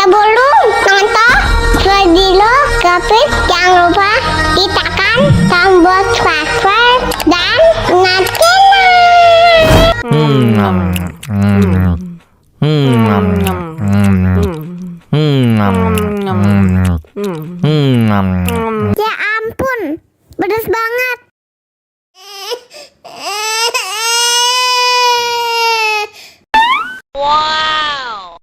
Sebelum nonton video Kepit, jangan lupa tekan tombol subscribe dan nyalakan. Ya ampun, pedas banget. Wow.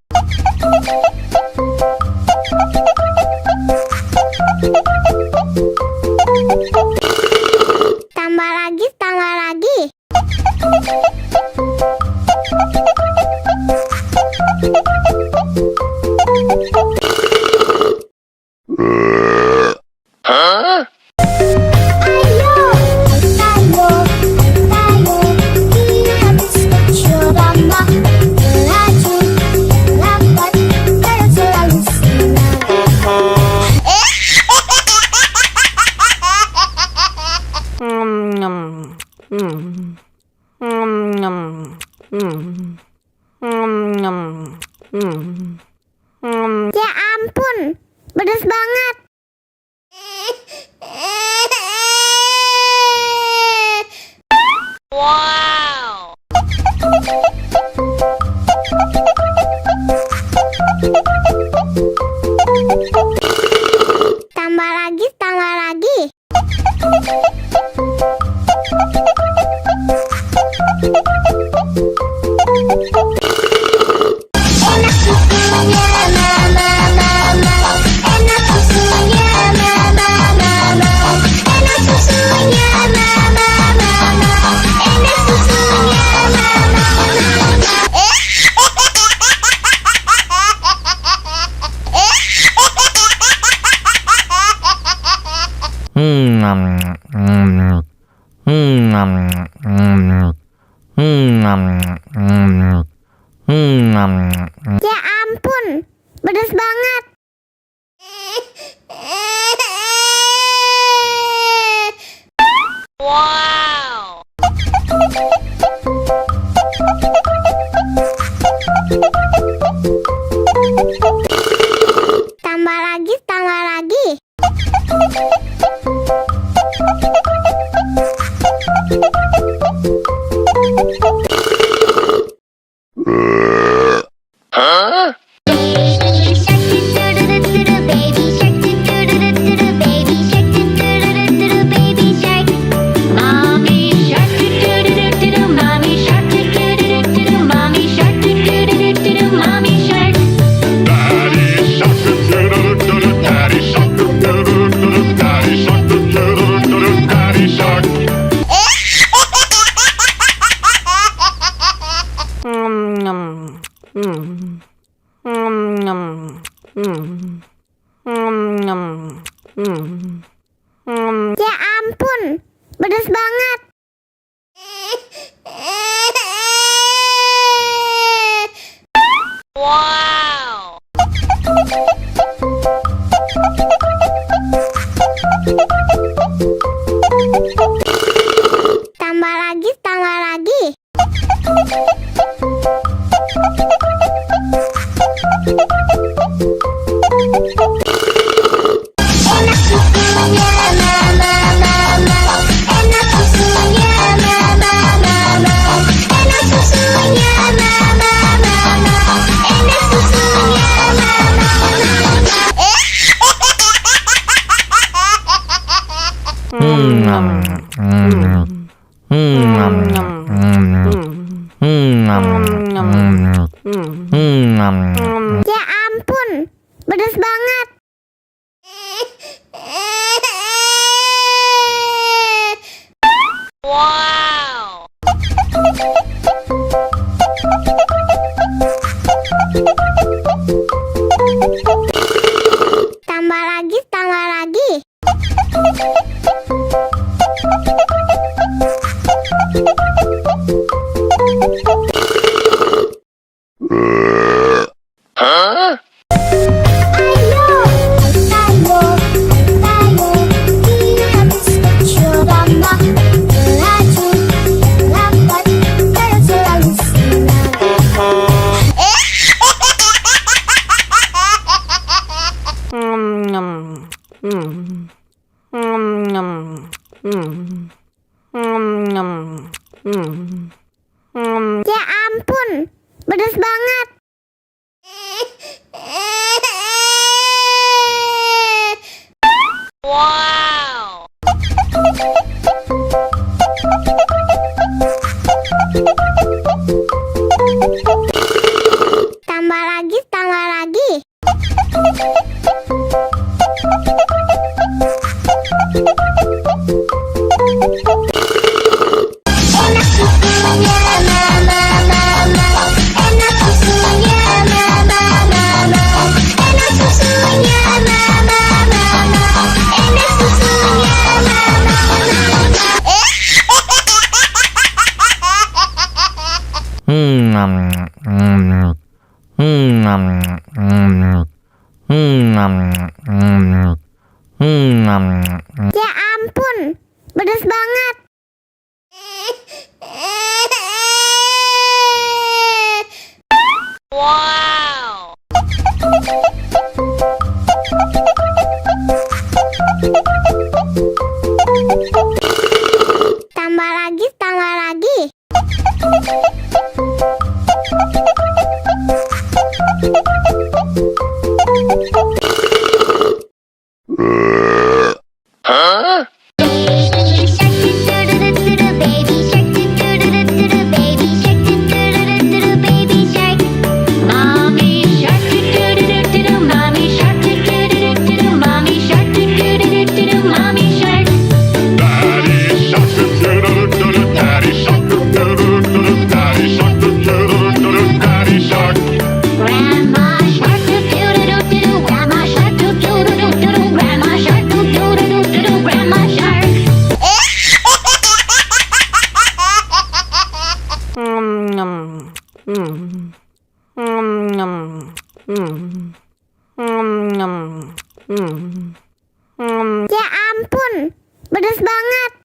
Tambah lagi, tambah lagi. Hah? Ya ampun, pedas banget. Wow. Tambah lagi, tambah lagi. Enak susunya mama, enak susunya mama, enak susunya mama, enak susunya mama. Ya ampun, pedas banget. Wow. Tambah lagi, tambah lagi. Hah? Ya ampun, pedas banget. Wow. Tambah lagi, tambah lagi. Enak susunya mama, enak susunya mama, enak susunya mama, enak susunya Ya ampun, pedas banget. Wow. Tambah lagi, tambah lagi. Hah? Ya ampun, pedas banget. Wow. Tambah lagi, tambah lagi. Enak susunya, mama, mama. Enak susunya, mama, mama. Enak susunya, mama, mama. Enak susunya, mama, mama. Ya ampun, pedas banget. Wow. Tambah lagi, tambah lagi. Huh? Baby shark do-do-do-do-do, baby shark do-do-do-do-do, baby shark do-do-do-do-do, baby shark. Mommy shark do-do-do-do-do, mommy shark do-do-do-do-do, mommy shark do-do-do-do-do, mommy shark. Daddy shark do-do-do-do-do, daddy shark do-do-do-do-do, daddy shark do-do-do-do-do, daddy shark. Grandma shark do-do-do-do-do, grandma shark do-do-do-do-do, grandma shark do-do-do-do-do, grandma shark. Ya ampun, pedas banget.